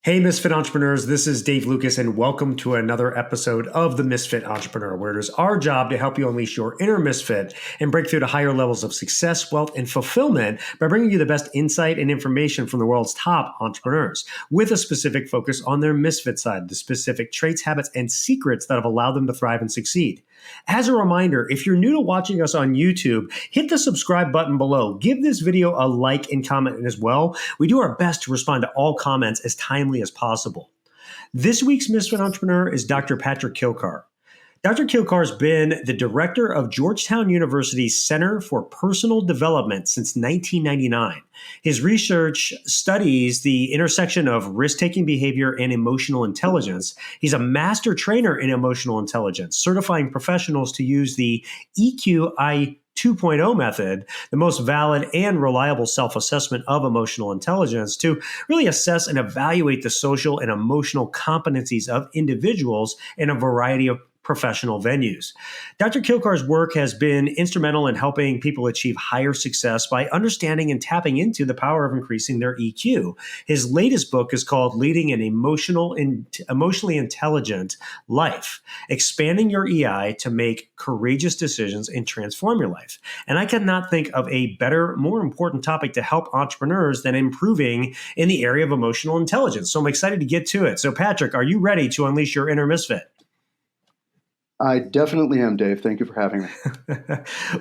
Hey, Misfit Entrepreneurs, this is Dave Lukas, and welcome to another episode of the Misfit Entrepreneur, where it is our job to help you unleash your inner misfit and break through to higher levels of success, wealth, and fulfillment by bringing you the best insight and information from the world's top entrepreneurs, with a specific focus on their misfit side, the specific traits, habits, and secrets that have allowed them to thrive and succeed. As a reminder, if you're new to watching us on YouTube, hit the subscribe button below. Give this video a like and comment as well. We do our best to respond to all comments as timely as possible. This week's Misfit Entrepreneur is Dr. Patrick Kilcar. Dr. Kilcar has been the director of Georgetown University's Center for Personal Development since 1999. His research studies the intersection of risk-taking behavior and emotional intelligence. He's a master trainer in emotional intelligence, certifying professionals to use the EQI 2.0 method, the most valid and reliable self-assessment of emotional intelligence, to really assess and evaluate the social and emotional competencies of individuals in a variety of professional venues. Dr. Kilcar's work has been instrumental in helping people achieve higher success by understanding and tapping into the power of increasing their EQ. His latest book is called Leading an Emotionally Intelligent Life, Expanding Your EI to Make Courageous Decisions and Transform Your Life. And I cannot think of a better, more important topic to help entrepreneurs than improving in the area of emotional intelligence. So I'm excited to get to it. So Patrick, are you ready to unleash your inner misfit? I definitely am, Dave. Thank you for having me.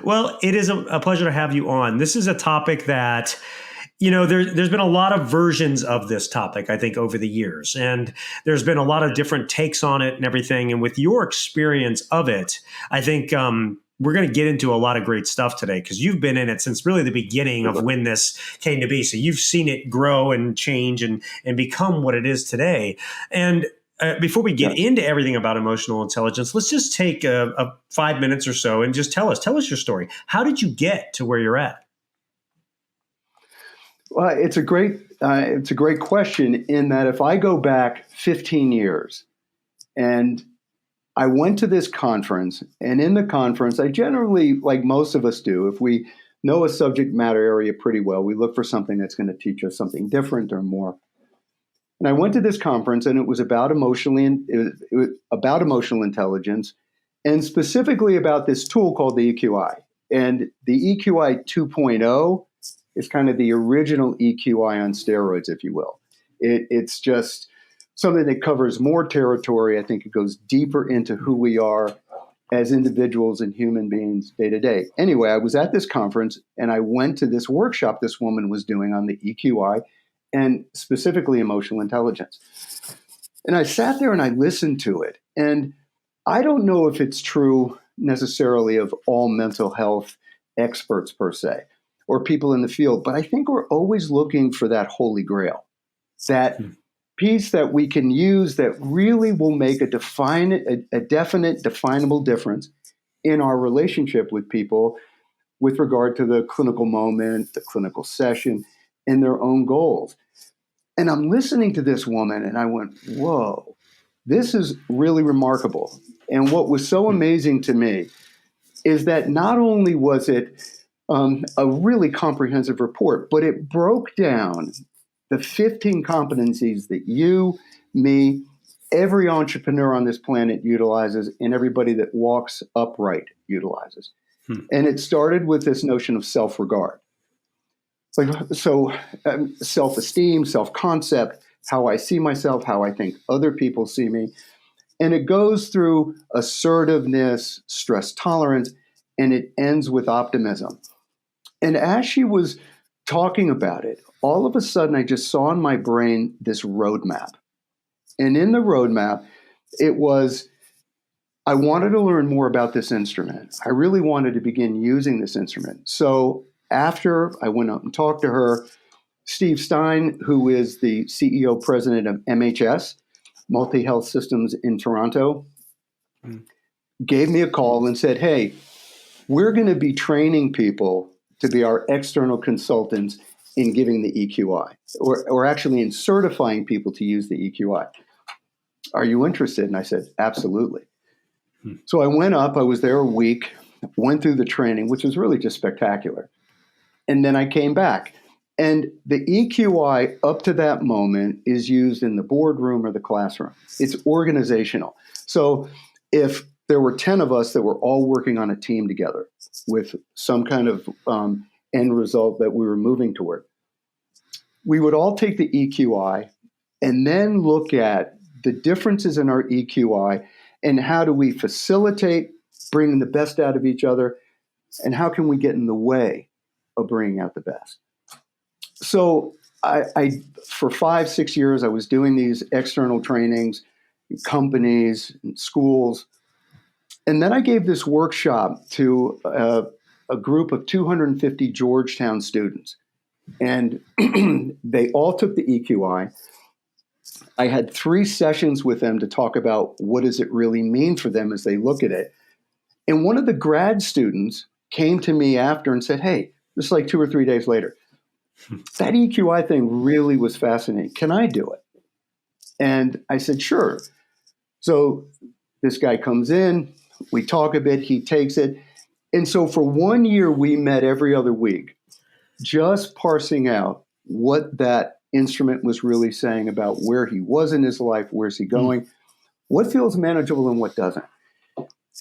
Well, it is a pleasure to have you on. This is a topic that, there's been a lot of versions of this topic, I think, over the years. And there's been a lot of different takes on it and everything. And with your experience of it, I think we're going to get into a lot of great stuff today because you've been in it since really the beginning of when this came to be. So you've seen it grow and change and become what it is today. And before we get into everything about emotional intelligence, let's just take a 5 minutes or so and just tell us your story. How did you get to where you're at? Well, it's a great question in that if I go back 15 years and I went to this conference, and in the conference, I generally, like most of us do, if we know a subject matter area pretty well, we look for something that's going to teach us something different or more. And I went to this conference, and it was about emotional intelligence, and specifically about this tool called the EQI. And the EQI 2.0 is kind of the original EQI on steroids, if you will. It's just something that covers more territory. I think it goes deeper into who we are as individuals and human beings day to day. Anyway, I was at this conference, and I went to this workshop this woman was doing on the EQI, and specifically emotional intelligence. And I sat there and I listened to it. And I don't know if it's true necessarily of all mental health experts per se, or people in the field, but I think we're always looking for that holy grail, that piece that we can use that really will make a definite, definable difference in our relationship with people with regard to the clinical moment, the clinical session, and their own goals. And I'm listening to this woman and I went, whoa, this is really remarkable. And what was so amazing to me is that not only was it a really comprehensive report, but it broke down the 15 competencies that you, me, every entrepreneur on this planet utilizes, and everybody that walks upright utilizes. And it started with this notion of self-regard. So self-esteem, self-concept, how I see myself, how I think other people see me. And it goes through assertiveness, stress tolerance, and it ends with optimism. And as she was talking about it, all of a sudden I just saw in my brain this roadmap. And in the roadmap, it was, I wanted to learn more about this instrument. I really wanted to begin using this instrument. So after I went out and talked to her, Steve Stein, who is the CEO president of MHS, Multi Health Systems in Toronto, gave me a call and said, hey, we're going to be training people to be our external consultants in giving the EQI, or actually in certifying people to use the EQI. Are you interested? And I said, absolutely. So I went up, I was there a week, went through the training, which was really just spectacular. And then I came back. And the EQI up to that moment is used in the boardroom or the classroom. It's organizational. So if there were 10 of us that were all working on a team together with some kind of end result that we were moving toward, we would all take the EQI and then look at the differences in our EQI and how do we facilitate bringing the best out of each other, and how can we get in the way of bringing out the best. So I for 5-6 years, I was doing these external trainings in companies and schools. And then I gave this workshop to a group of 250 Georgetown students. And they all took the EQI. I had 3 sessions with them to talk about what does it really mean for them as they look at it. And one of the grad students came to me after and said, hey, this is like 2 or 3 days later, that EQI thing really was fascinating. Can I do it? And I said, sure. So this guy comes in, we talk a bit, he takes it. And so for 1 year, we met every other week, just parsing out what that instrument was really saying about where he was in his life, where's he going, what feels manageable and what doesn't.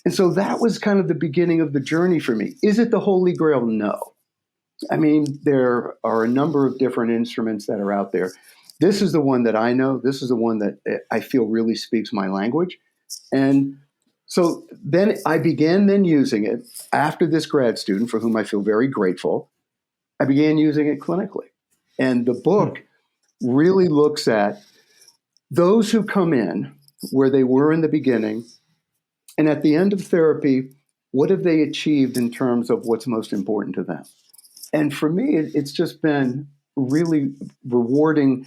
And so that was kind of the beginning of the journey for me. Is it the Holy Grail? No. I mean, there are a number of different instruments that are out there. This is the one that I know. This is the one that I feel really speaks my language. And so then I began then using it after this grad student, for whom I feel very grateful. I began using it clinically. And the book really looks at those who come in where they were in the beginning, and at the end of therapy, what have they achieved in terms of what's most important to them? And for me, it's just been really rewarding.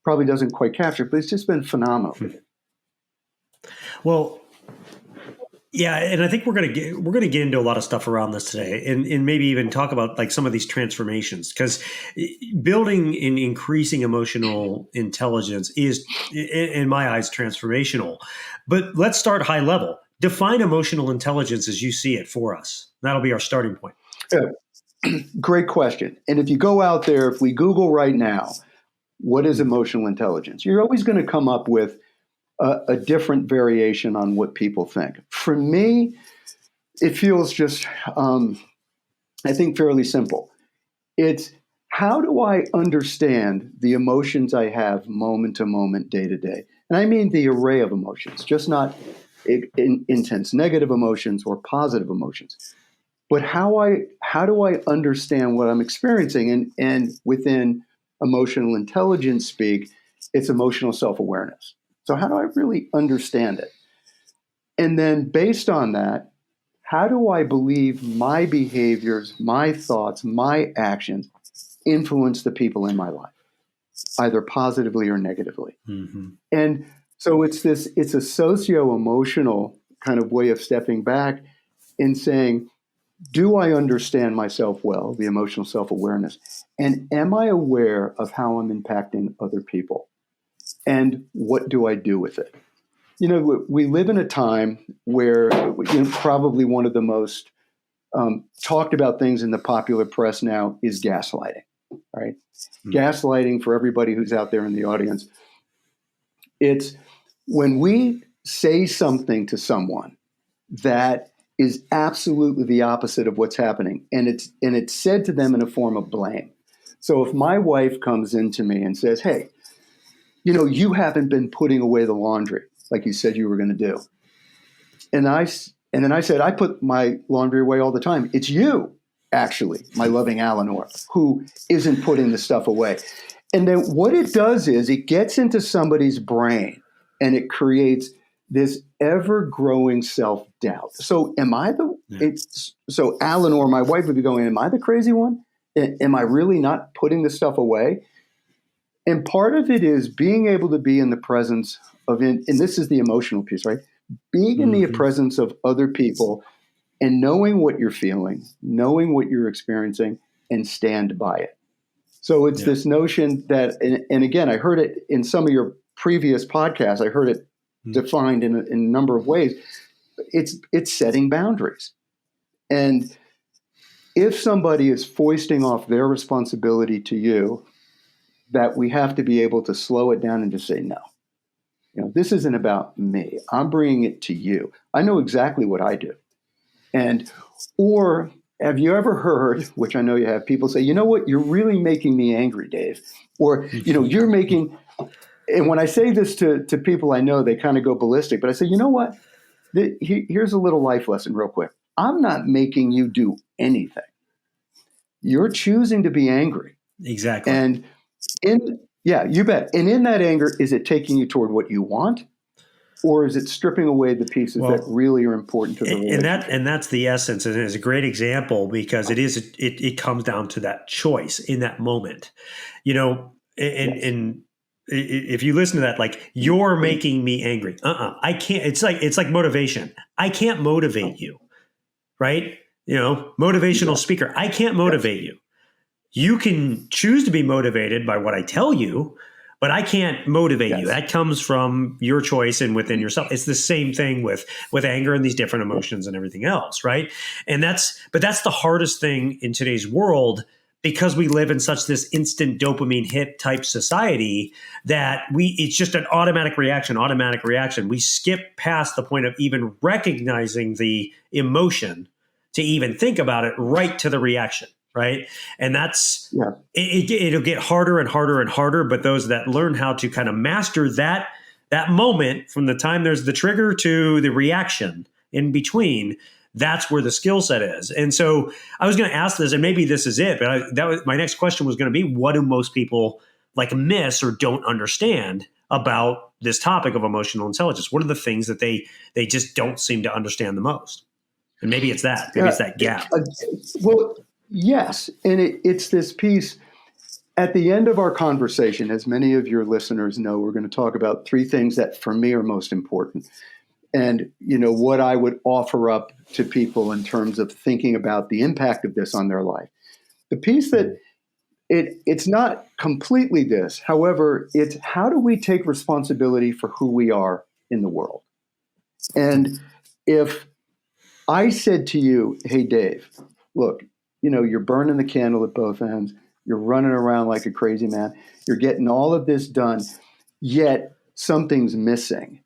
Probably doesn't quite capture it, but it's just been phenomenal. Well, yeah, and I think we're gonna get into a lot of stuff around this today, and maybe even talk about like some of these transformations, because building and increasing emotional intelligence is, in my eyes, transformational. But let's start high level. Define emotional intelligence as you see it for us. That'll be our starting point. Yeah. Great question. And if you go out there, if we Google right now, what is emotional intelligence? You're always going to come up with a different variation on what people think. For me, it feels just, I think, fairly simple. It's how do I understand the emotions I have moment to moment, day to day? And I mean the array of emotions, just not intense negative emotions or positive emotions. But how do I understand what I'm experiencing? And within emotional intelligence speak, it's emotional self-awareness. So how do I really understand it? And then based on that, how do I believe my behaviors, my thoughts, my actions influence the people in my life, either positively or negatively? Mm-hmm. And so it's a socio-emotional kind of way of stepping back and saying, do I understand myself well, the emotional self-awareness? And am I aware of how I'm impacting other people? And what do I do with it? You know, we live in a time where probably one of the most talked about things in the popular press now is gaslighting, right? Mm-hmm. Gaslighting, for everybody who's out there in the audience, it's when we say something to someone that is absolutely the opposite of what's happening. And it's said to them in a form of blame. So if my wife comes into me and says, hey, you haven't been putting away the laundry like you said you were going to do. And then I said, I put my laundry away all the time. It's you, actually, my loving Eleanor, who isn't putting the stuff away. And then what it does is it gets into somebody's brain and it creates this ever-growing self-doubt. So so Eleanor, my wife, would be going, am I the crazy one? Am I really not putting the stuff away? And part of it is being able to be in the presence of, and this is the emotional piece, right? Being in the presence of other people and knowing what you're feeling, knowing what you're experiencing, and stand by it. So it's this notion that, and again, I heard it in some of your previous podcasts, I heard it defined in a number of ways. It's setting boundaries. And if somebody is foisting off their responsibility to you, that we have to be able to slow it down and just say, no, this isn't about me. I'm bringing it to you. I know exactly what I do. Or have you ever heard, which I know you have, people say, you know what, you're really making me angry, Dave. Or, you're making, and when I say this to people I know, they kind of go ballistic, but I say, you know what, here's a little life lesson real quick. I'm not making you do anything. You're choosing to be angry. Exactly. And yeah, you bet. And in that anger, is it taking you toward what you want? Or is it stripping away the pieces that really are important to the relationship? And that's the essence. And it's a great example because it comes down to that choice in that moment, and if you listen to that, like, you're making me angry. I can't. It's like motivation. I can't motivate you, right? Motivational speaker. I can't motivate you. You can choose to be motivated by what I tell you, but I can't motivate you. That comes from your choice and within yourself. It's the same thing with anger and these different emotions and everything else, right? And that's the hardest thing in today's world, because we live in such this instant dopamine hit type society that it's just an automatic reaction. We skip past the point of even recognizing the emotion to even think about it, right to the reaction. Right. And that's it'll get harder and harder and harder. But those that learn how to kind of master that moment from the time there's the trigger to the reaction in between, that's where the skill set is. And so I was going to ask this, and maybe this is it, but my next question was going to be, what do most people miss or don't understand about this topic of emotional intelligence? What are the things that they just don't seem to understand the most? And maybe it's that. Maybe it's that gap. Well, yes. And it's this piece. At the end of our conversation, as many of your listeners know, we're going to talk about three things that for me are most important. And, what I would offer up to people in terms of thinking about the impact of this on their life. The piece that it's not completely this. However, it's how do we take responsibility for who we are in the world? And if I said to you, hey, Dave, look, you're burning the candle at both ends. You're running around like a crazy man. You're getting all of this done, yet something's missing.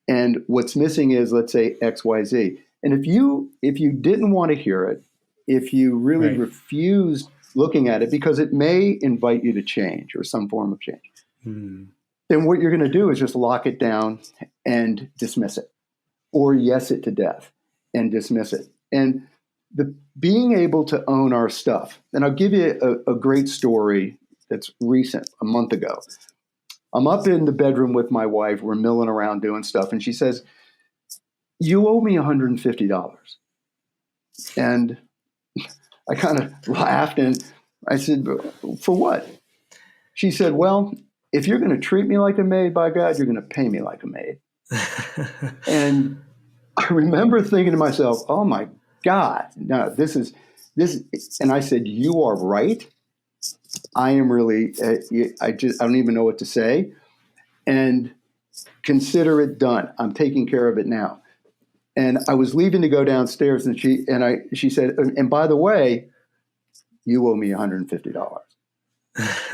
And what's missing is, let's say, X, Y, Z. And if you didn't want to hear it, if you really refused looking at it because it may invite you to change or some form of change, then what you're going to do is just lock it down and dismiss it, or yes it to death and dismiss it. And the being able to own our stuff. And I'll give you a great story that's recent, a month ago. I'm up in the bedroom with my wife. We're milling around doing stuff. And she says, you owe me $150. And I kind of laughed and I said, for what? She said, well, if you're going to treat me like a maid, by God, you're going to pay me like a maid. And I remember thinking to myself, oh my God, no, this. And I said, you are right. I am really, I don't even know what to say. And consider it done. I'm taking care of it now. And I was leaving to go downstairs, and she said, and by the way, you owe me $150.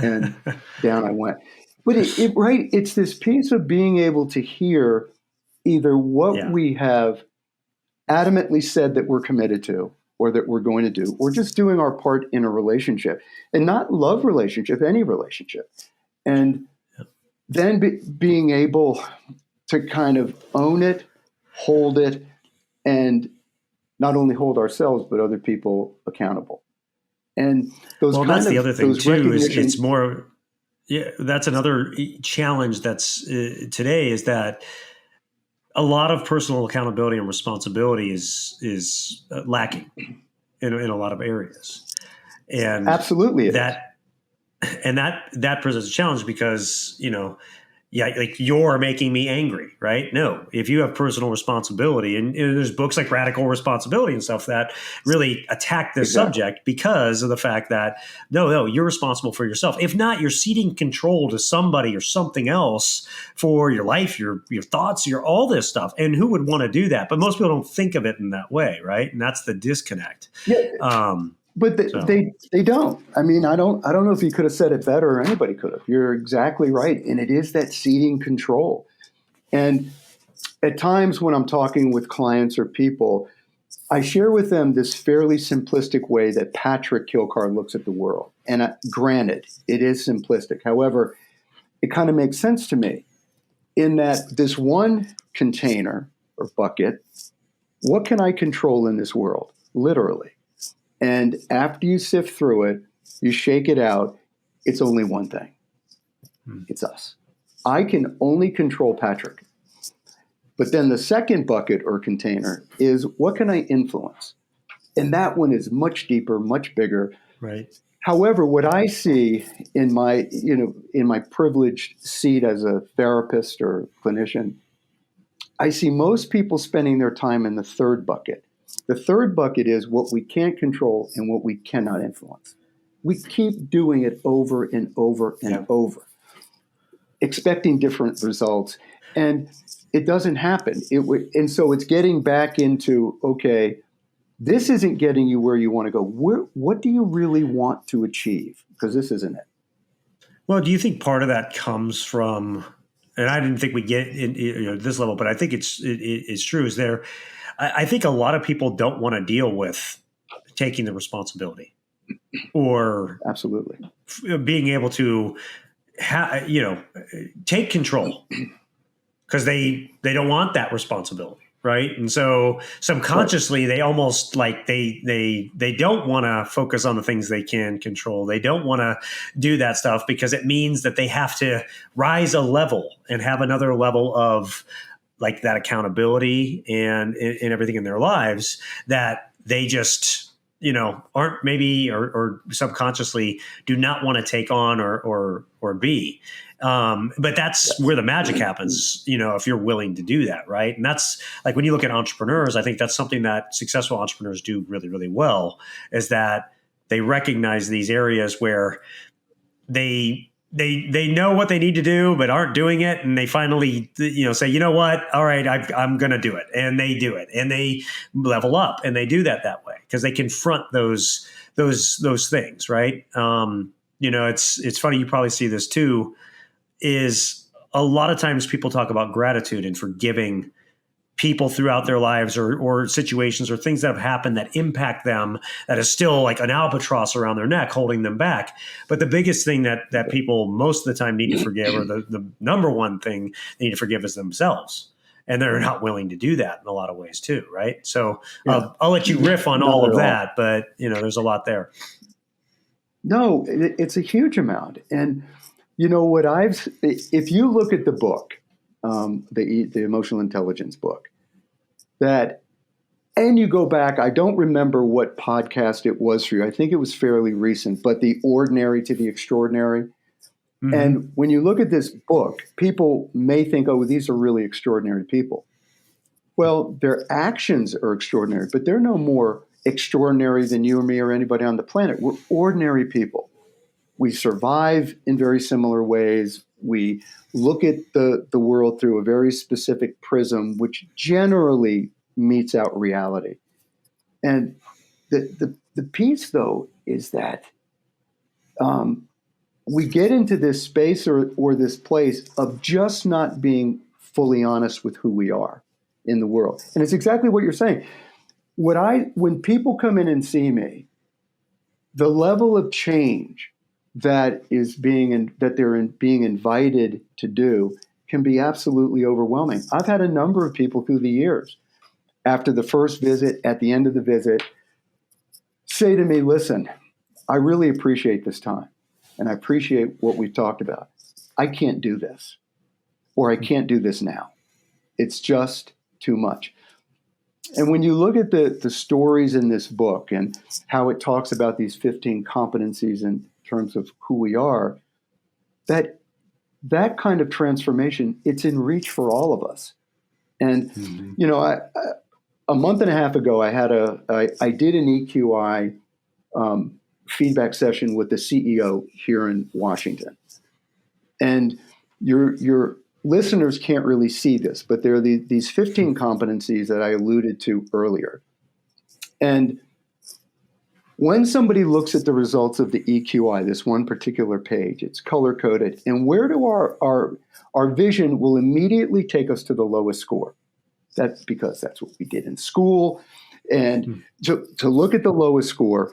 And down I went. But it's this piece of being able to hear either what we have adamantly said that we're committed to, or that we're going to do, or just doing our part in a relationship, and not love relationship, any relationship. And then being able to kind of own it, hold it, and not only hold ourselves, but other people accountable. And that's the other thing too, is it's more, that's another challenge that's today, is that a lot of personal accountability and responsibility is lacking in a lot of areas. And absolutely that presents a challenge because, like, you're making me angry, right? No, if you have personal responsibility, and there's books like Radical Responsibility and stuff that really attack this subject because of the fact that, no, you're responsible for yourself. If not, you're ceding control to somebody or something else for your life, your thoughts, all this stuff. And who would want to do that? But most people don't think of it in that way, right? And that's the disconnect. Yeah. But So they don't. I mean, I don't know if you could have said it better or anybody could have. You're exactly right, and it is that seeding control. And at times when I'm talking with clients or people, I share with them this fairly simplistic way that Patrick Kilcar looks at the world. And granted, it is simplistic. However, it kind of makes sense to me in that this one container or bucket, what can I control in this world? Literally. And after you sift through it, you shake it out, it's only one thing. It's us. I can only control Patrick. But then the second bucket or container is what can I influence? And that one is much deeper, much bigger. right. However, what I see in my, in my privileged seat as a therapist or clinician, I see most people spending their time in the third bucket. The third bucket is what we can't control and what we cannot influence. We keep doing it over and over and over, expecting different results. And it doesn't happen. And so it's getting back into, okay, this isn't getting you where you want to go. What do you really want to achieve? Because this isn't it. Well, do you think part of that comes from, and I didn't think we get in this level, but I think it's true. Is there? I think a lot of people don't want to deal with taking the responsibility or Absolutely. being able to, take control because they don't want that responsibility. Right. And so subconsciously, they almost like they don't want to focus on the things they can control. They don't want to do that stuff because it means that they have to rise a level and have another level of like that accountability and everything in their lives that they just, aren't maybe or subconsciously do not want to take on or be. But that's where the magic happens, if you're willing to do that, right? And that's like when you look at entrepreneurs, I think that's something that successful entrepreneurs do really, really well, is that they recognize these areas where they know what they need to do, but aren't doing it. And they finally, say, you know what? All right, I'm going to do it. And they do it and they level up and they do that way because they confront those things. Right. It's funny. You probably see this too, is a lot of times people talk about gratitude and forgiving people throughout their lives or situations or things that have happened that impact them that is still like an albatross around their neck holding them back. But the biggest thing that people most of the time need to forgive, or the number one thing they need to forgive, is themselves. And they're not willing to do that in a lot of ways too, right? So I'll let you riff on all of that, but there's a lot there. No, it's a huge amount. And if you look at the book, the emotional intelligence book, and you go back, I don't remember what podcast it was for you. I think it was fairly recent, but The Ordinary to the Extraordinary. Mm-hmm. And when you look at this book, people may think, oh, these are really extraordinary people. Well, their actions are extraordinary, but they're no more extraordinary than you or me or anybody on the planet. We're ordinary people. We survive in very similar ways. We look at the world through a very specific prism, which generally meets out reality. And the piece, though, is that we get into this space or this place of just not being fully honest with who we are in the world. And it's exactly what you're saying. When people come in and see me, the level of change that they're being invited to do can be absolutely overwhelming. I've had a number of people through the years, after the first visit, at the end of the visit, say to me, listen, I really appreciate this time and I appreciate what we've talked about. I can't do this, or I can't do this now. It's just too much. And when you look at the stories in this book and how it talks about these 15 competencies in terms of who we are, that kind of transformation, it's in reach for all of us. And, a month and a half ago, I did an EQI feedback session with the CEO here in Washington. And your listeners can't really see this, but there are these 15 competencies that I alluded to earlier. And when somebody looks at the results of the EQI, this one particular page, it's color coded, and where do our vision will immediately take us to the lowest score. That's because that's what we did in school. And to look at the lowest score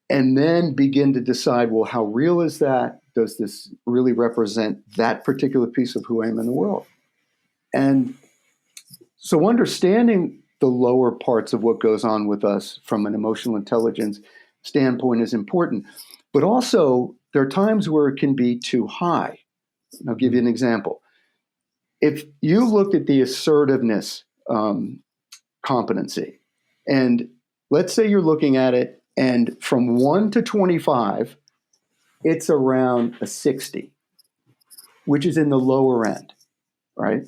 and then begin to decide, well, how real is that? Does this really represent that particular piece of who I am in the world? And so understanding the lower parts of what goes on with us from an emotional intelligence standpoint is important. But also, there are times where it can be too high. And I'll give you an example. If you looked at the assertiveness competency, and let's say you're looking at it, and from 1 to 25, it's around a 60, which is in the lower end, right?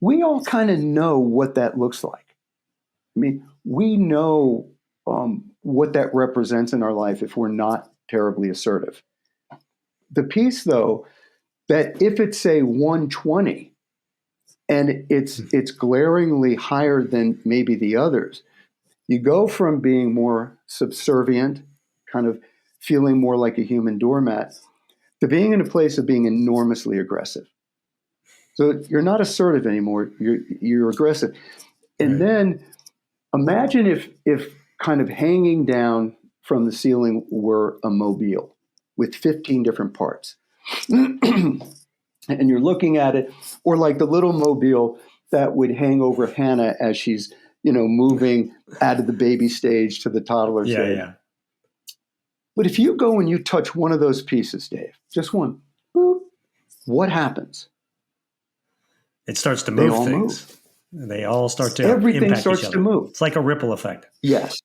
We all kind of know what that looks like. I mean, we know what that represents in our life if we're not terribly assertive. The piece, though, that if it's, say, 120, and it's glaringly higher than maybe the others, you go from being more subservient, kind of feeling more like a human doormat, to being in a place of being enormously aggressive. So you're not assertive anymore, you're aggressive. And then imagine if kind of hanging down from the ceiling were a mobile with 15 different parts. And you're looking at it, or like the little mobile that would hang over Hannah as she's, moving out of the baby stage to the toddler stage. Yeah. But if you go and you touch one of those pieces, Dave, just one, boop, what happens? It starts to move things. They all start to everything impact starts each other. to move. It's like a ripple effect. Yes,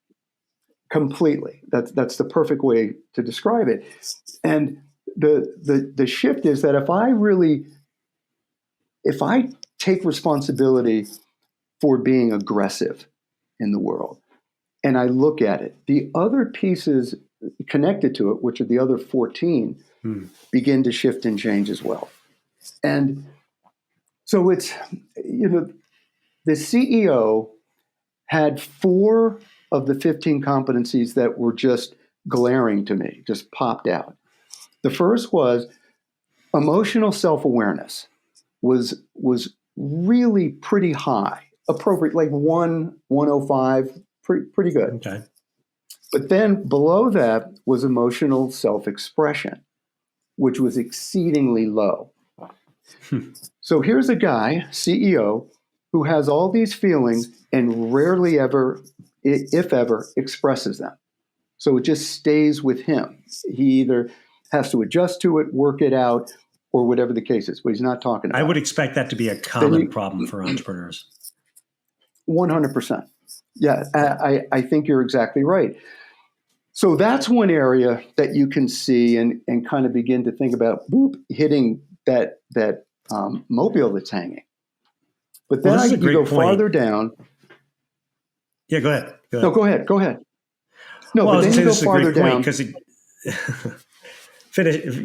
completely. That's the perfect way to describe it. And the shift is that if I take responsibility for being aggressive in the world, and I look at it, the other pieces connected to it, which are the other 14, begin to shift and change as well. And so it's, the CEO had 4 of the 15 competencies that were just glaring to me, just popped out. The first was emotional self-awareness was really pretty high, appropriate, like 105, pretty good. Okay. But then below that was emotional self-expression, which was exceedingly low. So here's a guy, CEO, who has all these feelings and rarely ever, if ever, expresses them. So it just stays with him. He either has to adjust to it, work it out, or whatever the case is, but he's not talking about it. I would expect that to be a common problem for entrepreneurs. 100%. Yeah, I think you're exactly right. So that's one area that you can see and kind of begin to think about hitting that mobile that's hanging. But then you go farther down. Yeah, go ahead. No, go ahead. No, well, but then you go farther down. Because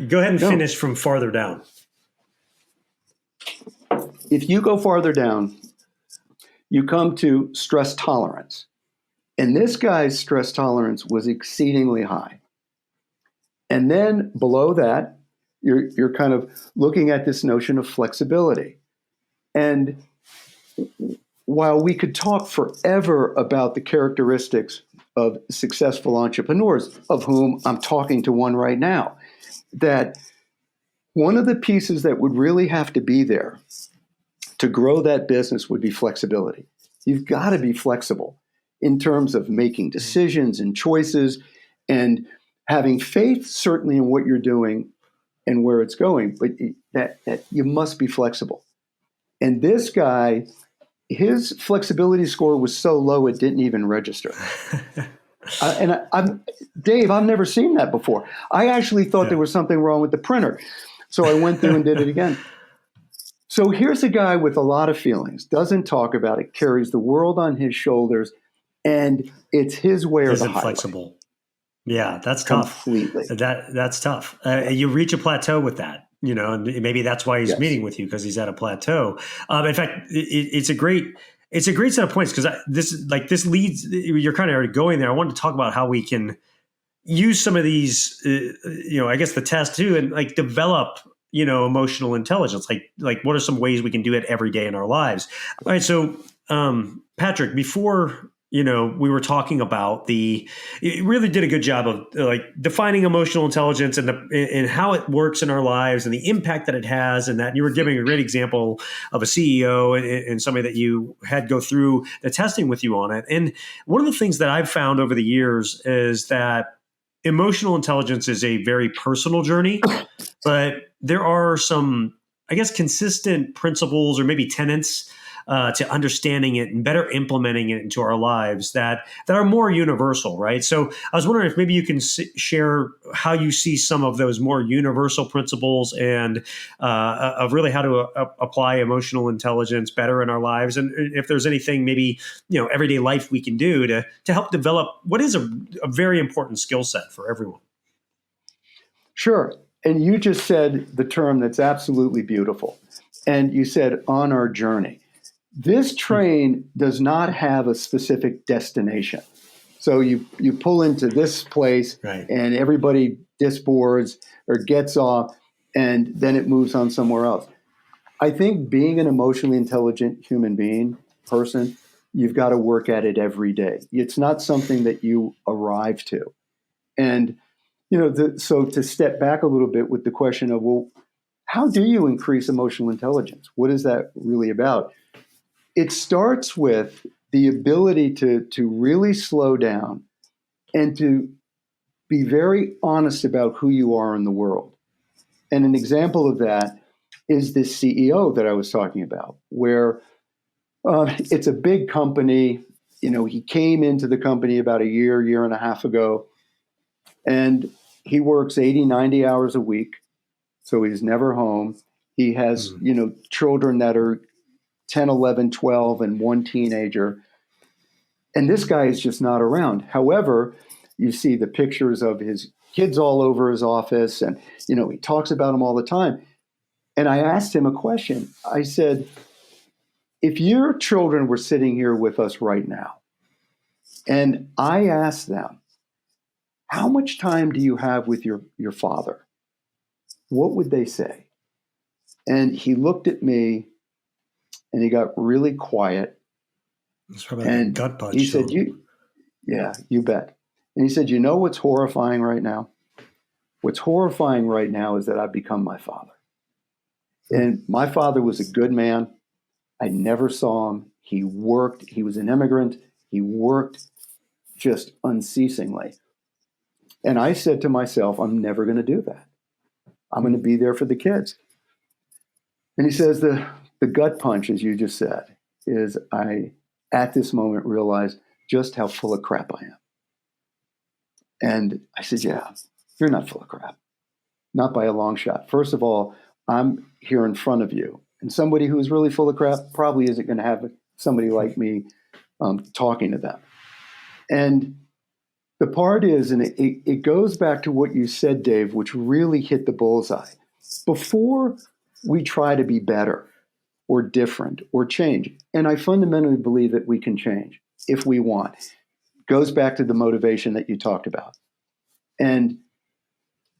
go ahead and finish from farther down. If you go farther down, you come to stress tolerance. And this guy's stress tolerance was exceedingly high. And then below that, you're kind of looking at this notion of flexibility. And while we could talk forever about the characteristics of successful entrepreneurs, of whom I'm talking to one right now, that one of the pieces that would really have to be there to grow that business would be flexibility. You've got to be flexible in terms of making decisions and choices and having faith certainly in what you're doing and where it's going, but that you must be flexible. And this guy, his flexibility score was so low it didn't even register. Dave, I've never seen that before. I actually thought there was something wrong with the printer. So I went through and did it again. So here's a guy with a lot of feelings, doesn't talk about it, carries the world on his shoulders, and it's his way or the highway. Flexible. Yeah, that's tough. Completely. That's tough. You reach a plateau with that, and maybe that's why he's meeting with you, because he's at a plateau. In fact, it's a great set of points, because this leads. You're kind of already going there. I wanted to talk about how we can use some of these, I guess the test too, and like develop, emotional intelligence. Like what are some ways we can do it every day in our lives? All right. So, Patrick, before, we were talking about you really did a good job of like defining emotional intelligence and how it works in our lives and the impact that it has. And that you were giving a great example of a CEO and somebody that you had go through the testing with you on it. And one of the things that I've found over the years is that emotional intelligence is a very personal journey, but there are some, I guess, consistent principles or maybe tenets to understanding it and better implementing it into our lives that are more universal, right? So I was wondering if maybe you can share how you see some of those more universal principles and of really how to apply emotional intelligence better in our lives, and if there's anything maybe everyday life we can do to help develop what is a very important skill set for everyone. Sure. And you just said the term that's absolutely beautiful. And you said on our journey. This train does not have a specific destination. So you pull into this place, Right. and everybody disboards or gets off, and then it moves on somewhere else. I think being an emotionally intelligent human being, person, you've got to work at it every day. It's not something that you arrive to. And, so to step back a little bit with the question of, well, how do you increase emotional intelligence? What is that really about? It starts with the ability to really slow down and to be very honest about who you are in the world. And an example of that is this CEO that I was talking about, where it's a big company. He came into the company about a year and a half ago, and he works 80, 90 hours a week. So he's never home. He has, children that are 10, 11, 12, and one teenager. And this guy is just not around. However, you see the pictures of his kids all over his office, and he talks about them all the time. And I asked him a question. I said, if your children were sitting here with us right now, and I asked them, how much time do you have with your father? What would they say? And he looked at me and he got really quiet. It's probably like a And gut punch. he said, yeah, you bet. And he said, what's horrifying right now? What's horrifying right now is that I've become my father. And my father was a good man. I never saw him. He worked. He was an immigrant. He worked just unceasingly. And I said to myself, I'm never going to do that. I'm going to be there for the kids. And he says, the gut punch, as you just said, is I, at this moment, realized just how full of crap I am. And I said, yeah, you're not full of crap. Not by a long shot. First of all, I'm here in front of you. And somebody who's really full of crap probably isn't going to have somebody like me talking to them. And the part is, and it goes back to what you said, Dave, which really hit the bullseye. Before we try to be better or different or change, and I fundamentally believe that we can change if we want. Goes back to the motivation that you talked about.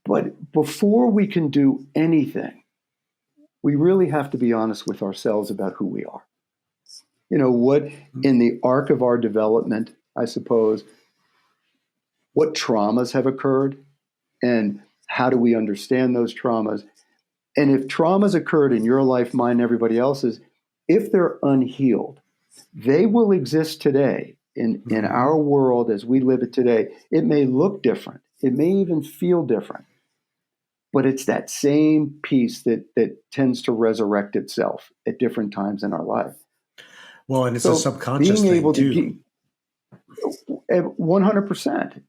But before we can do anything, we really have to be honest with ourselves about who we are. What in the arc of our development, I suppose, what traumas have occurred and how do we understand those traumas? And if traumas occurred in your life, mine, everybody else's, if they're unhealed, they will exist today in our world as we live it today. It may look different. It may even feel different. But it's that same piece that tends to resurrect itself at different times in our life. Well, and it's a subconscious being thing able too. 100%.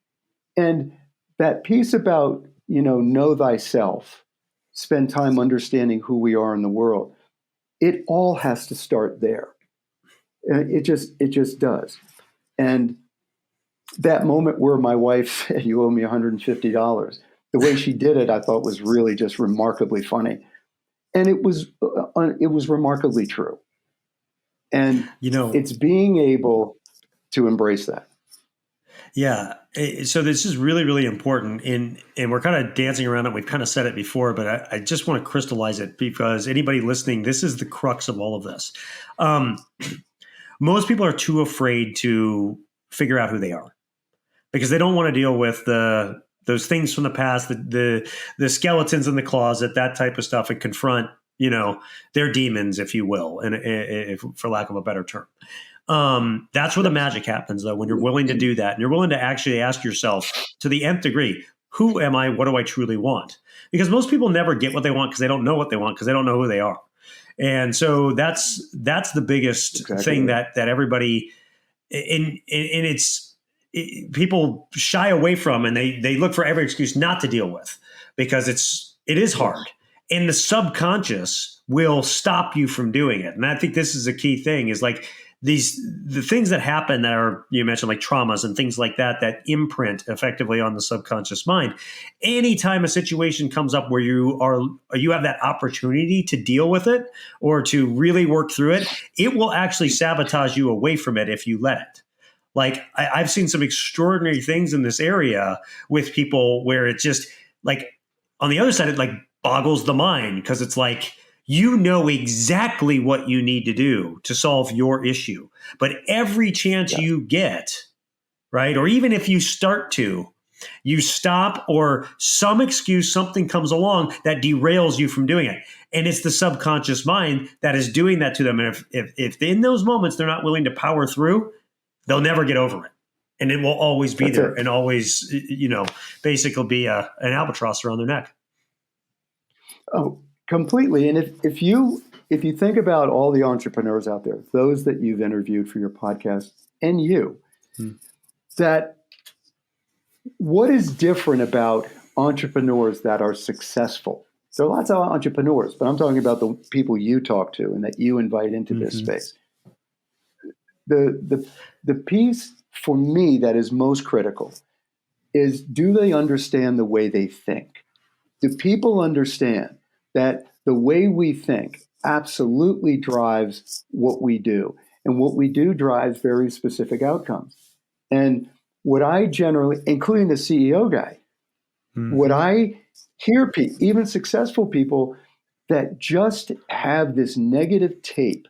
And that piece about, know thyself, spend time understanding who we are in the world, it all has to start there. It just does. And that moment where my wife said, you owe me $150, the way she did it, I thought was really just remarkably funny. And it was remarkably true. And it's being able to embrace that. Yeah. So this is really, really important. And we're kind of dancing around it. We've kind of said it before, but I just want to crystallize it because anybody listening, this is the crux of all of this. Um, Most people are too afraid to figure out who they are because they don't want to deal with those things from the past, the skeletons in the closet, that type of stuff, and confront their demons, if you will, and if, for lack of a better term. That's where the magic happens, though, when you're willing to do that and you're willing to actually ask yourself to the nth degree, who am I? What do I truly want? Because most people never get what they want because they don't know what they want because they don't know who they are. And so that's the biggest thing that everybody and people shy away from, and they look for every excuse not to deal with because it is hard, and the subconscious will stop you from doing it. And I think this is a key thing is like the things that happen that are, you mentioned, like traumas and things like that imprint effectively on the subconscious mind. Anytime a situation comes up where you have that opportunity to deal with it or to really work through it, it will actually sabotage you away from it if you let it. Like I've seen some extraordinary things in this area with people where it's just like on the other side, it like boggles the mind because it's like, you know exactly what you need to do to solve your issue. But every chance you get, right, or even if you start to, you stop or some excuse, something comes along that derails you from doing it. And it's the subconscious mind that is doing that to them. And if in those moments they're not willing to power through, they'll never get over it. And it will always be there and always, basically be an albatross around their neck. Oh, completely. And if you think about all the entrepreneurs out there, those that you've interviewed for your podcast and that what is different about entrepreneurs that are successful? There are lots of entrepreneurs, but I'm talking about the people you talk to and that you invite into this space. The piece for me that is most critical is, do they understand the way they think? Do people understand that the way we think absolutely drives what we do, and what we do drives very specific outcomes? And what I generally, including the CEO guy, what I hear even successful people that just have this negative tape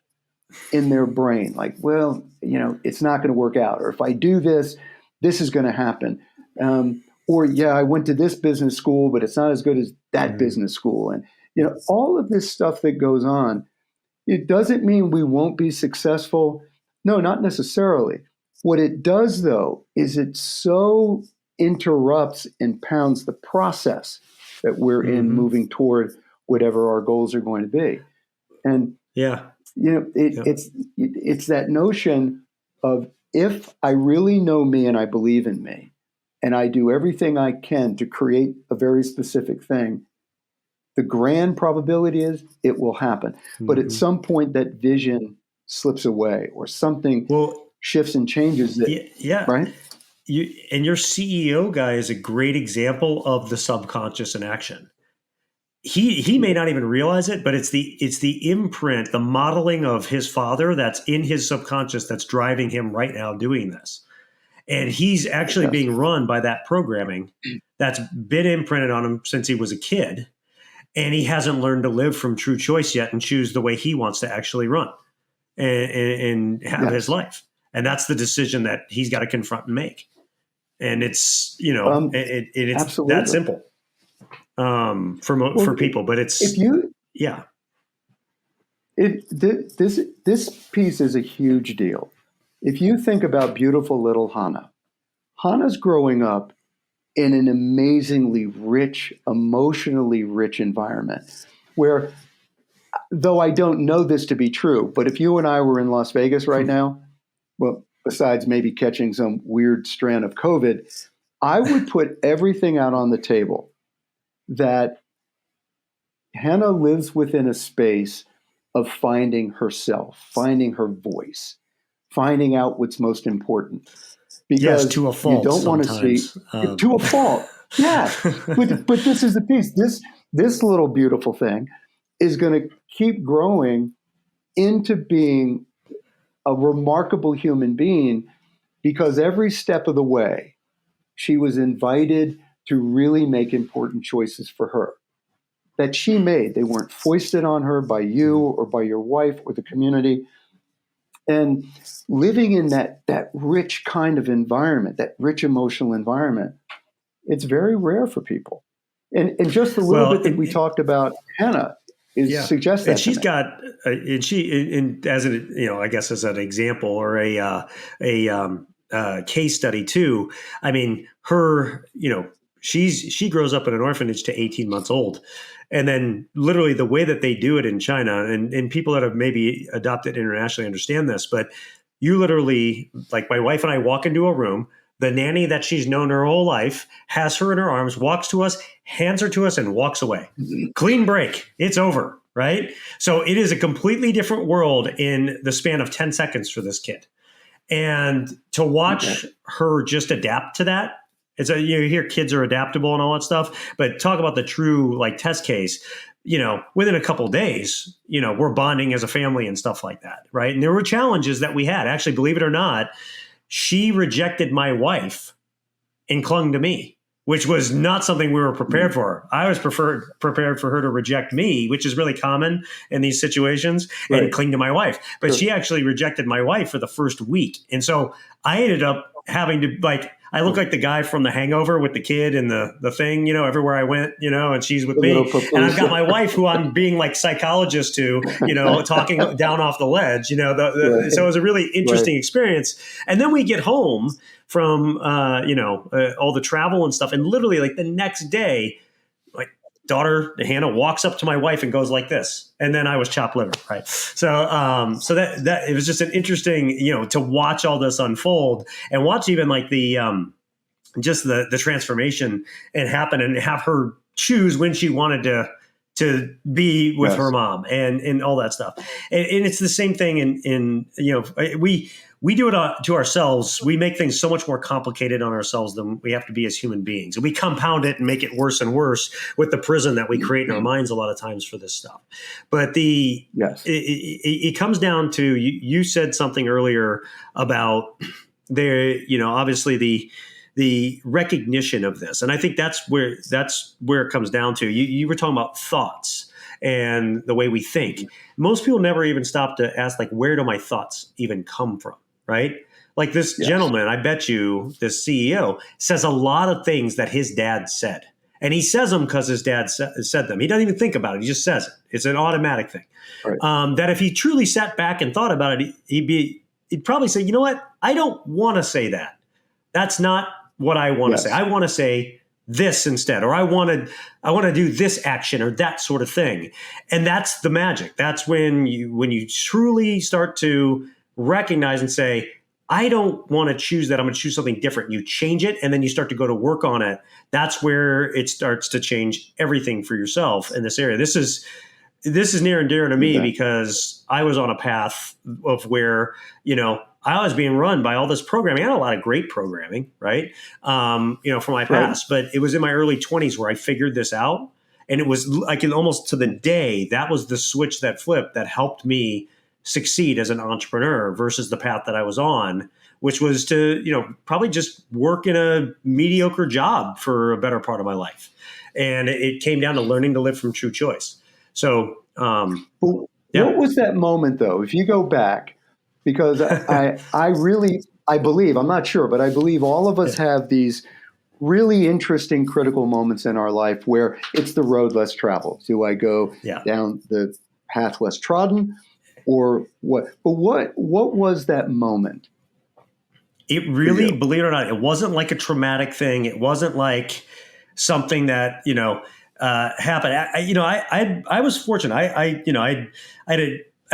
in their brain, like, well, it's not going to work out, or if I do this, this is going to happen. Or, I went to this business school, but it's not as good as that business school. And, all of this stuff that goes on, it doesn't mean we won't be successful. No, not necessarily. What it does, though, is it so interrupts and pounds the process that we're in moving toward whatever our goals are going to be. And, it's that notion of, if I really know me and I believe in me, and I do everything I can to create a very specific thing, the grand probability is it will happen. But at some point, that vision slips away, or something shifts and changes. Right? And your CEO guy is a great example of the subconscious in action. He may not even realize it, but it's the imprint, the modeling of his father that's in his subconscious that's driving him right now doing this. And he's actually being run by that programming that's been imprinted on him since he was a kid. And he hasn't learned to live from true choice yet and choose the way he wants to actually run and have his life. And that's the decision that he's got to confront and make. And it's, it's absolutely that simple for people, but it's, this piece is a huge deal. If you think about beautiful little Hannah's growing up in an amazingly rich, emotionally rich environment where, though I don't know this to be true, but if you and I were in Las Vegas right now, well, besides maybe catching some weird strand of COVID, I would put everything out on the table that Hannah lives within a space of finding herself, finding her voice, finding out what's most important. Because to a fault, you don't want to see to a fault. Yeah, but this is the piece. This little beautiful thing is going to keep growing into being a remarkable human being because every step of the way, she was invited to really make important choices for her that she made. They weren't foisted on her by you or by your wife or the community. And living in that rich kind of environment, that rich emotional environment, it's very rare for people. And just the little bit that we talked about Hannah suggests that. And she's got, and as an, I guess as an example or a case study too. I mean, her, she grows up in an orphanage to 18 months old. And then literally the way that they do it in China, and people that have maybe adopted internationally understand this, but you literally, like my wife and I walk into a room, the nanny that she's known her whole life has her in her arms, walks to us, hands her to us, and walks away. Clean break. It's over, right? So it is a completely different world in the span of 10 seconds for this kid. And to watch her just adapt to that, you hear kids are adaptable and all that stuff, but talk about the true like test case, within a couple of days, we're bonding as a family and stuff like that. Right. And there were challenges that we had. Actually, believe it or not, she rejected my wife and clung to me, which was not something we were prepared for. I was prepared for her to reject me, which is really common in these situations, and cling to my wife. But she actually rejected my wife for the first week. And so I ended up having to I look like the guy from The Hangover with the kid and the thing, everywhere I went, and she's with me. And I've got my wife who I'm being like psychologist to, talking down off the ledge, so it was a really interesting experience. And then we get home from, all the travel and stuff. And literally like the next day, like daughter Hannah walks up to my wife and goes like this. And then I was chopped liver. Right. So that it was just an interesting, to watch all this unfold and watch even like the transformation and happen and have her choose when she wanted to be with her mom and all that stuff. And it's the same thing in we do it to ourselves. We make things so much more complicated on ourselves than we have to be as human beings. And we compound it and make it worse and worse with the prison that we create in our minds a lot of times for this stuff. But it comes down to, you said something earlier about obviously the recognition of this. And I think that's where it comes down to. You were talking about thoughts and the way we think. Most people never even stop to ask, like, where do my thoughts even come from? Right? Like this gentleman, I bet you, this CEO says a lot of things that his dad said. And he says them because his dad said them. He doesn't even think about it. He just says it. It's an automatic thing. Right. That if he truly sat back and thought about it, he'd probably say, you know what? I don't want to say that. That's not what I want to say. I want to say this instead, or I want to do this action or that sort of thing. And that's the magic. That's when you truly start to recognize and say, I don't want to choose that. I'm going to choose something different. You change it, and then you start to go to work on it. That's where it starts to change everything for yourself in this area. This is near and dear to me because I was on a path of where, I was being run by all this programming. I had a lot of great programming, right? From my past, but it was in my early 20s where I figured this out. And it was like almost to the day, that was the switch that flipped that helped me succeed as an entrepreneur versus the path that I was on, which was to, probably just work in a mediocre job for a better part of my life. And it came down to learning to live from true choice. So, what was that moment though? If you go back, because I believe, I'm not sure, but I believe all of us have these really interesting critical moments in our life where it's the road less traveled. Do I go down the path less trodden or what? But what was that moment? It really, believe it or not, it wasn't like a traumatic thing. It wasn't like something that, happened. I was fortunate. I had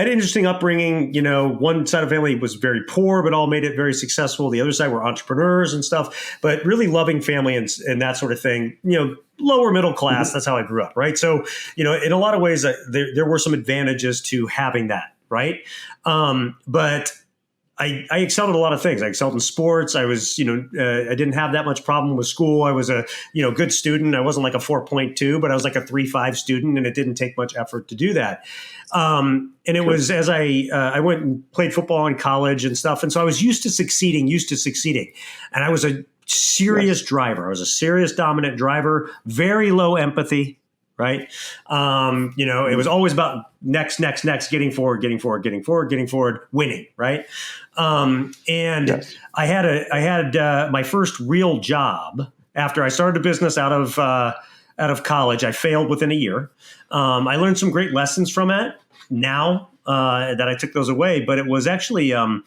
an interesting upbringing. One side of the family was very poor, but all made it very successful. The other side were entrepreneurs and stuff, but really loving family and that sort of thing. Lower middle class. That's how I grew up, right? So, in a lot of ways, there were some advantages to having that, right? But I excelled at a lot of things. I excelled in sports. I was, I didn't have that much problem with school. I was a, good student. I wasn't like a 4.2, but I was like a 3.5 student, and it didn't take much effort to do that. And it was as I went and played football in college and stuff. And so I was used to succeeding. And I was a serious driver. I was a serious dominant driver, very low empathy. Right. It was always about next, getting forward, winning. Right. And I had my first real job after I started a business out of college. I failed within a year. I learned some great lessons from it now that I took those away, but it was actually I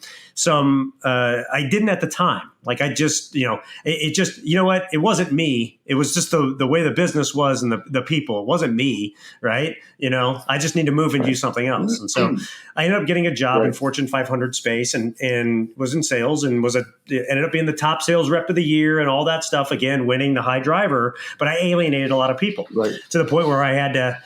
didn't at the time. Like I just, it just, what? It wasn't me. It was just the way the business was and the people. It wasn't me, right? I just need to move and do something else. And so I ended up getting a job in Fortune 500 space and was in sales and ended up being the top sales rep of the year and all that stuff. Again, winning the high driver, but I alienated a lot of people to the point where I had to,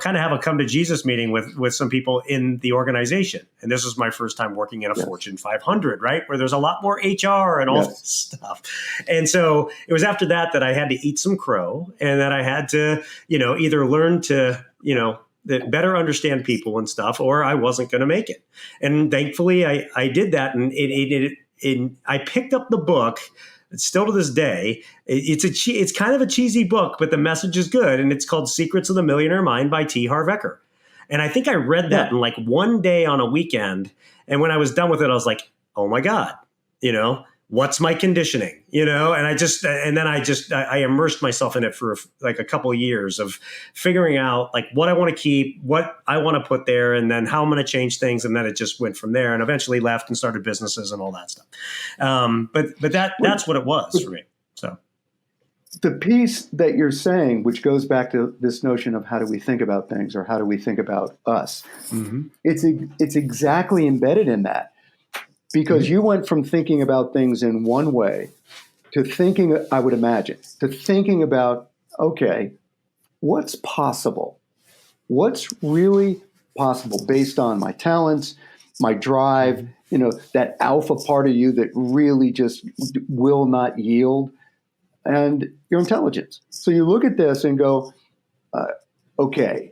kind of have a come to Jesus meeting with some people in the organization. And this was my first time working in a Fortune 500, right? Where there's a lot more HR and all this stuff. And so it was after that I had to eat some crow, and that I had to, either learn to, that better understand people and stuff, or I wasn't going to make it. And thankfully I did that. And I picked up the book. Still to this day, it's kind of a cheesy book, but the message is good. And it's called Secrets of the Millionaire Mind by T. Harv Eker. And I think I read that in like one day on a weekend. And when I was done with it, I was like, oh my God, what's my conditioning, and I immersed myself in it for like a couple of years of figuring out like what I want to keep, what I want to put there, and then how I'm going to change things. And then it just went from there, and eventually left and started businesses and all that stuff. But that's what it was for me. So the piece that you're saying, which goes back to this notion of how do we think about things, or how do we think about us, it's exactly embedded in that. Because you went from thinking about things in one way to thinking, I would imagine, to thinking about, okay, what's possible? What's really possible based on my talents, my drive, that alpha part of you that really just will not yield, and your intelligence. So you look at this and go, okay.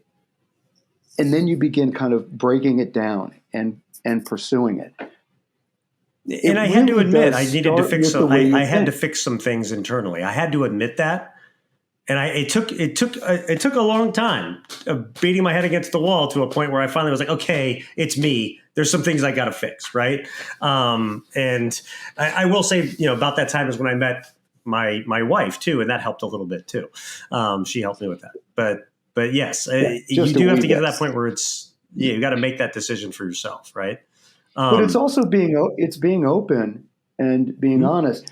And then you begin kind of breaking it down and pursuing it. And I had to admit, I needed to fix some. I had to fix some things internally. I had to admit that, and it took a long time of beating my head against the wall to a point where I finally was like, okay, it's me. There's some things I got to fix, right? And I will say, about that time is when I met my wife too, and that helped a little bit too. She helped me with that, but yes, you do have to get to that point where you got to make that decision for yourself, right? But it's also being open and being honest.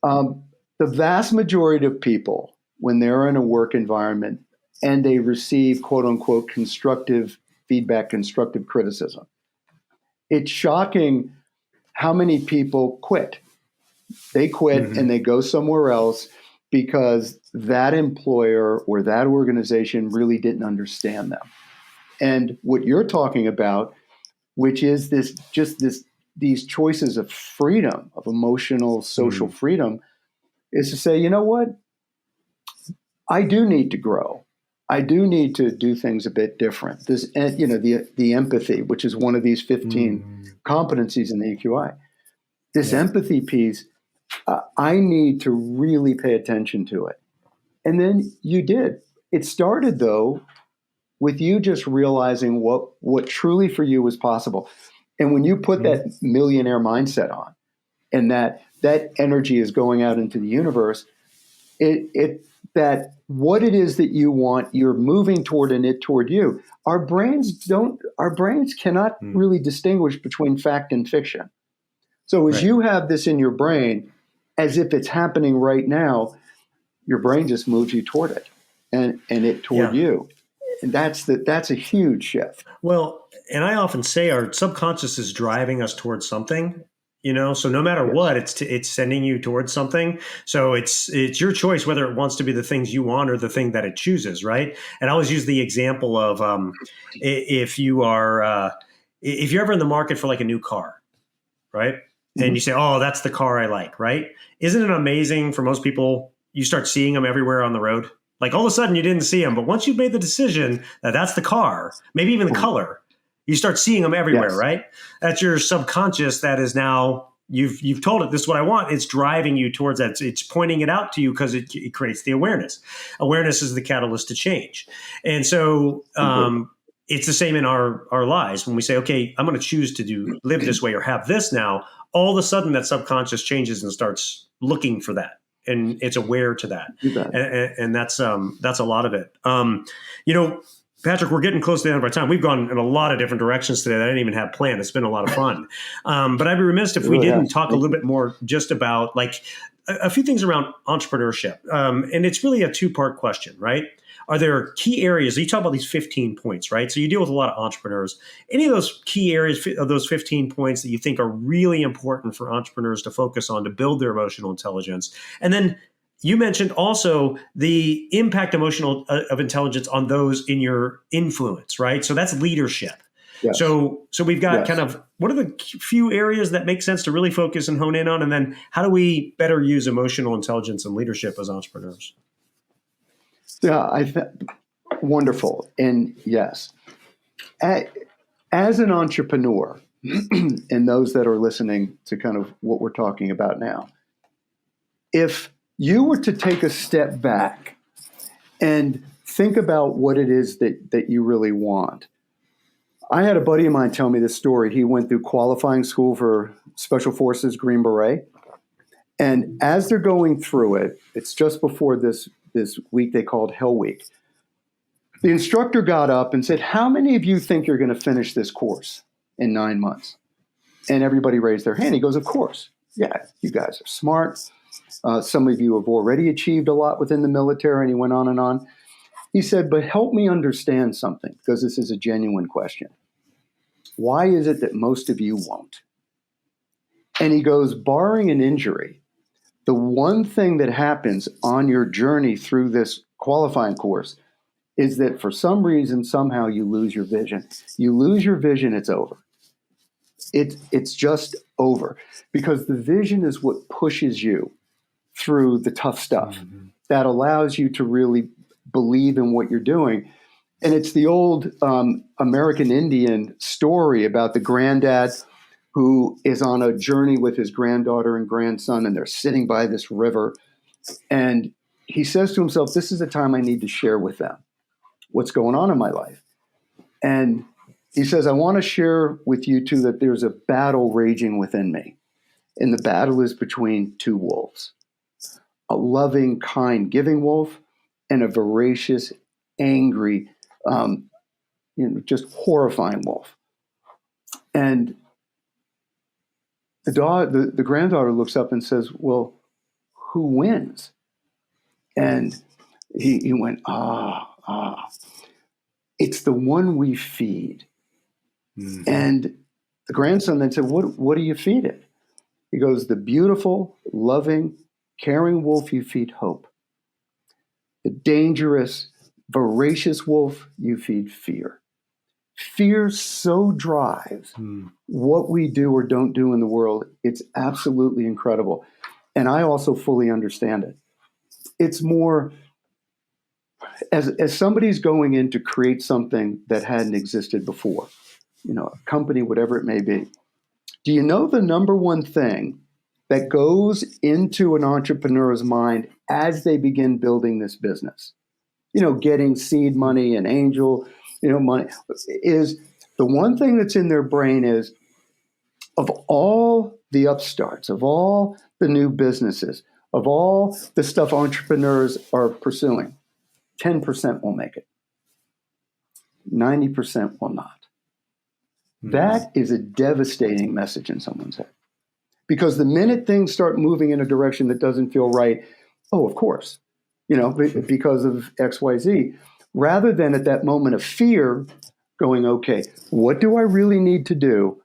The vast majority of people, when they're in a work environment and they receive quote unquote constructive feedback, constructive criticism, it's shocking how many people quit. They quit and they go somewhere else because that employer or that organization really didn't understand them. And what you're talking about, which is these choices of freedom, of emotional, social freedom, is to say, you know what? I do need to grow. I do need to do things a bit different. This, the empathy, which is one of these 15 competencies in the EQI. This empathy piece, I need to really pay attention to it. And then you did. It started, though, with you just realizing what truly for you was possible. And when you put that millionaire mindset on, and that energy is going out into the universe, that what it is that you want, you're moving toward, and it toward you. Our brains cannot really distinguish between fact and fiction. So as you have this in your brain, as if it's happening right now, your brain just moves you toward it, and it toward you. And that's a huge shift. Well, and I often say our subconscious is driving us towards something, so no matter what, it's sending you towards something. So it's your choice whether it wants to be the things you want or the thing that it chooses, right? And I always use the example of if you're ever in the market for like a new car, right? Mm-hmm. And you say, oh, that's the car I like, right? Isn't it amazing for most people? You start seeing them everywhere on the road. Like all of a sudden you didn't see them, but once you've made the decision that that's the car, maybe even the color, you start seeing them everywhere, Yes. right? That's your subconscious that is now you've told it this is what I want. It's driving you towards that. It's pointing it out to you because it creates the awareness. Awareness is the catalyst to change, and so it's the same in our lives. When we say, okay, I'm going to choose to live this way or have this now, all of a sudden that subconscious changes and starts looking for that. And it's aware to that, and that's a lot of it. Patrick, we're getting close to the end of our time. We've gone in a lot of different directions today that I didn't even have planned. It's been a lot of fun, but I'd be remiss if we didn't talk a little bit more just about like a few things around entrepreneurship, and it's really a two-part question, right? Are there key areas? You talk about these 15 points, right? So you deal with a lot of entrepreneurs. Any of those key areas of those 15 points that you think are really important for entrepreneurs to focus on to build their emotional intelligence? And then you mentioned also the impact of intelligence on those in your influence, right? So that's leadership. Yes. So we've got kind of what are the few areas that make sense to really focus and hone in on? And then how do we better use emotional intelligence and leadership as entrepreneurs? Yeah, wonderful. And yes, as an entrepreneur, and those that are listening to kind of what we're talking about now, if you were to take a step back and think about what it is that you really want. I had a buddy of mine tell me this story. He went through qualifying school for Special Forces Green Beret. And as they're going through it, it's just before this week they called Hell Week. The instructor got up and said, how many of you think you're going to finish this course in 9 months? And everybody raised their hand. He goes, of course. Yeah, you guys are smart. Some of you have already achieved a lot within the military. And he went on and on. He said, but help me understand something, because this is a genuine question. Why is it that most of you won't? And he goes, barring an injury, the one thing that happens on your journey through this qualifying course is that for some reason, somehow you lose your vision. You lose your vision, it's over. It's just over, because the vision is what pushes you through the tough stuff that allows you to really believe in what you're doing. And it's the old American Indian story about the granddad who is on a journey with his granddaughter and grandson, and they're sitting by this river. And he says to himself, this is a time I need to share with them what's going on in my life. And he says, I want to share with you two that there's a battle raging within me. And the battle is between two wolves, a loving, kind, giving wolf and a voracious, angry, just horrifying wolf. And the granddaughter looks up and says, well, who wins? And he went, it's the one we feed. Mm-hmm. And the grandson then said, what do you feed it? He goes, the beautiful, loving, caring wolf, you feed hope. The dangerous, voracious wolf, you feed fear. Fear so drives what we do or don't do in the world. It's absolutely incredible. And I also fully understand it. It's more, as somebody's going in to create something that hadn't existed before, a company, whatever it may be. Do you know the number one thing that goes into an entrepreneur's mind as they begin building this business? Getting seed money and angel, money, is the one thing that's in their brain is, of all the upstarts, of all the new businesses, of all the stuff entrepreneurs are pursuing, 10% will make it. 90% will not. Mm-hmm. That is a devastating message in someone's head. Because the minute things start moving in a direction that doesn't feel right, of course, because of X, Y, Z, rather than at that moment of fear going, okay, what do I really need to do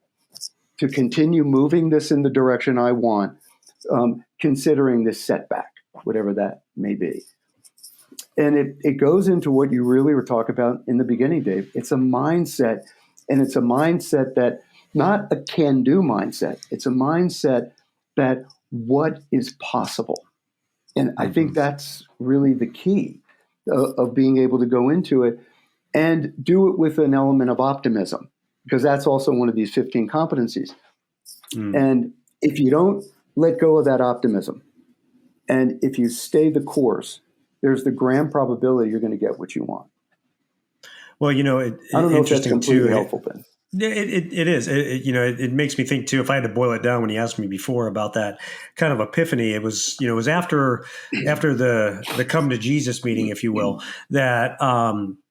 to continue moving this in the direction I want, considering this setback, whatever that may be. And it goes into what you really were talking about in the beginning, Dave. It's a mindset, and it's a mindset that not a can-do mindset. It's a mindset that what is possible. And I think that's really the key of being able to go into it and do it with an element of optimism, because that's also one of these 15 competencies. And if you don't let go of that optimism, and if you stay the course, there's the grand probability you're going to get what you want. Well, I don't know if that's completely helpful, Ben. It is. It makes me think too. If I had to boil it down, when you asked me before about that kind of epiphany, it was after the come to Jesus meeting, if you will, that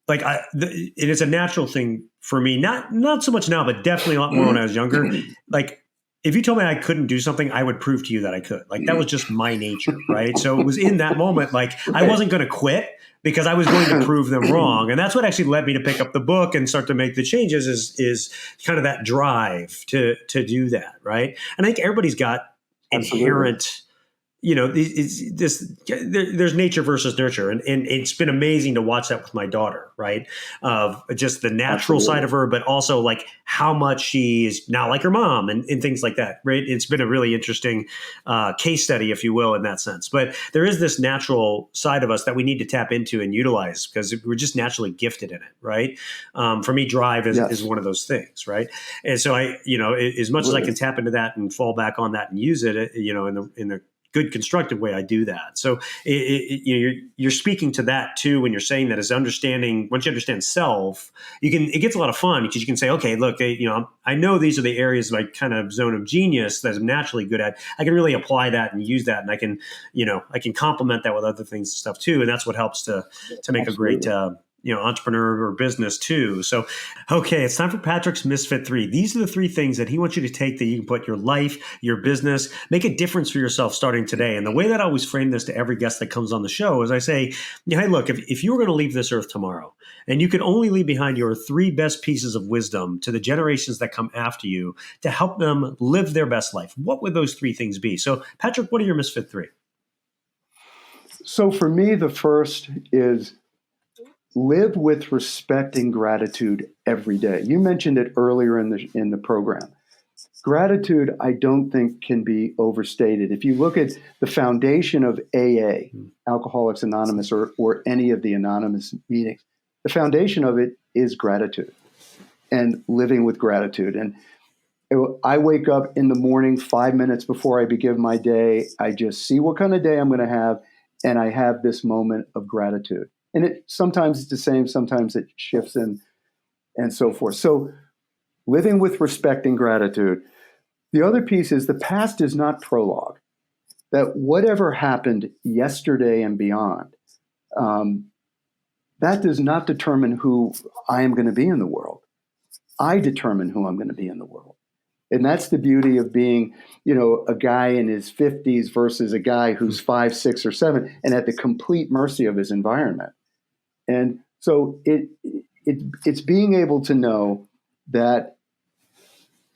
it is a natural thing for me. Not so much now, but definitely a lot more when I was younger. Like, if you told me I couldn't do something, I would prove to you that I could. Like, that was just my nature, right? So it was in that moment, like, I wasn't going to quit because I was going to prove them wrong. And that's what actually led me to pick up the book and start to make the changes is kind of that drive to do that, right? And I think everybody's got inherent, there's nature versus nurture. And it's been amazing to watch that with my daughter, right? Of just the natural side of her, but also like how much she is now like her mom and things like that, right? It's been a really interesting case study, if you will, in that sense. But there is this natural side of us that we need to tap into and utilize because we're just naturally gifted in it, right? For me, drive is one of those things, right? And so as much as I can tap into that and fall back on that and use it, in the good constructive way, I do that. So you're speaking to that too when you're saying that, is understanding. Once you understand self, it gets a lot of fun because you can say, okay, look, I know these are the areas of my kind of zone of genius that I'm naturally good at. I can really apply that and use that, and I can complement that with other things and stuff too, and that's what helps to make a great entrepreneur or business too. So, okay, it's time for Patrick's Misfit 3. These are the 3 things that he wants you to take that you can put your life, your business, make a difference for yourself starting today. And the way that I always frame this to every guest that comes on the show is I say, hey, look, if you were going to leave this earth tomorrow and you could only leave behind your 3 best pieces of wisdom to the generations that come after you to help them live their best life, what would those 3 things be? So, Patrick, what are your Misfit 3? So for me, the first is live with respect and gratitude every day. You mentioned it earlier in the program. Gratitude, I don't think, can be overstated. If you look at the foundation of AA, Alcoholics Anonymous, or any of the anonymous meetings, the foundation of it is gratitude and living with gratitude. And I wake up in the morning 5 minutes before I begin my day. I just see what kind of day I'm going to have, and I have this moment of gratitude. And sometimes it's the same, sometimes it shifts and so forth. So living with respect and gratitude. The other piece is the past is not prologue. That whatever happened yesterday and beyond, that does not determine who I am going to be in the world. I determine who I'm going to be in the world. And that's the beauty of being, a guy in his 50s versus a guy who's 5, 6, or 7 and at the complete mercy of his environment. And so it's being able to know that,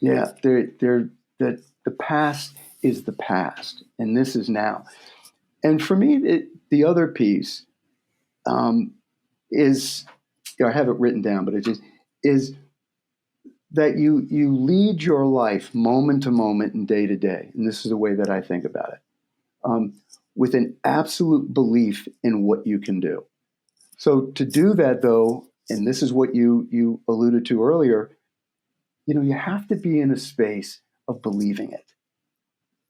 that the past is the past, and this is now. And for me, the other piece is, I have it written down, but it just is that you lead your life moment to moment and day to day, and this is the way that I think about it, with an absolute belief in what you can do. So to do that, though, and this is what you alluded to earlier, you have to be in a space of believing it.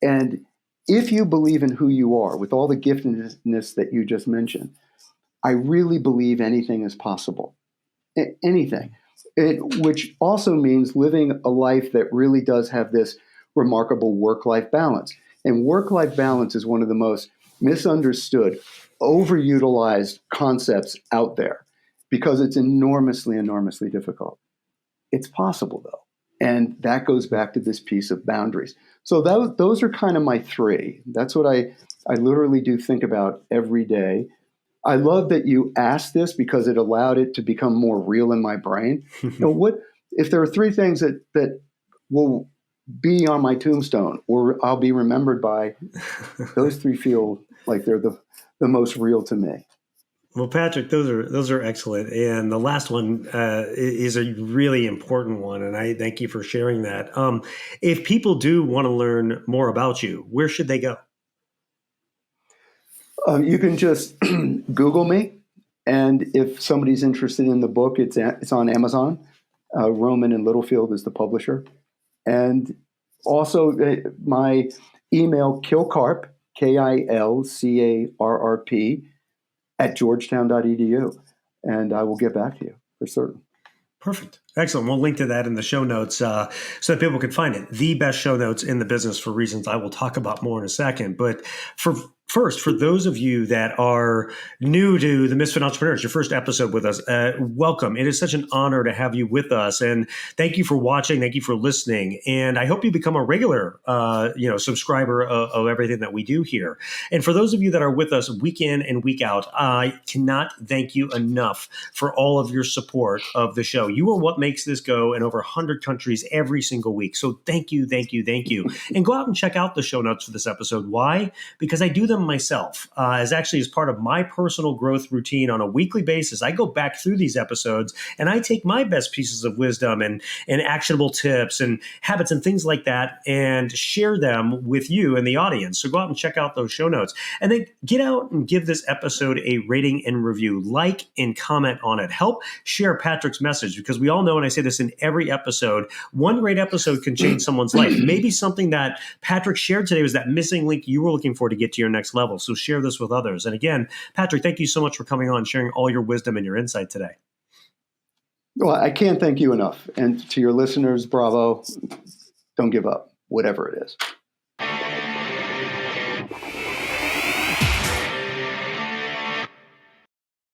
And if you believe in who you are, with all the giftedness that you just mentioned, I really believe anything is possible. Anything. Which also means living a life that really does have this remarkable work-life balance. And work-life balance is one of the most misunderstood, overutilized concepts out there because it's enormously, enormously difficult. It's possible, though. And that goes back to this piece of boundaries. So those are kind of my 3. That's what I literally do think about every day. I love that you asked this because it allowed it to become more real in my brain. What if there are 3 things that will be on my tombstone or I'll be remembered by? Those 3 feel like they're the most real to me. Well, Patrick, those are excellent, and the last one is a really important one, and I thank you for sharing that. If people do want to learn more about you, where should they go? You can just Google me, and if somebody's interested in the book, it's on Amazon. Roman and Littlefield is the publisher, and also my email Kilcarp KILCARRP at georgetown.edu, and I will get back to you for certain. Perfect. Excellent. We'll link to that in the show notes so that people can find it. The best show notes in the business for reasons I will talk about more in a second. But for those of you that are new to the Misfit Entrepreneurs, your first episode with us, welcome. It is such an honor to have you with us. And thank you for watching. Thank you for listening. And I hope you become a regular subscriber of everything that we do here. And for those of you that are with us week in and week out, I cannot thank you enough for all of your support of the show. You are what makes this go in over 100 countries every single week. So thank you, thank you, thank you. And go out and check out the show notes for this episode. Why? Because I do them myself as part of my personal growth routine on a weekly basis. I go back through these episodes and I take my best pieces of wisdom and actionable tips and habits and things like that and share them with you and the audience. So go out and check out those show notes and then get out and give this episode a rating and review, like and comment on it. Help share Patrick's message, because we all know, and I say this in every episode, one great episode can change someone's life. Maybe something that Patrick shared today was that missing link you were looking for to get to your next level. So share this with others. And again, Patrick, thank you so much for coming on, sharing all your wisdom and your insight today. Well, I can't thank you enough. And to your listeners, bravo. Don't give up, whatever it is.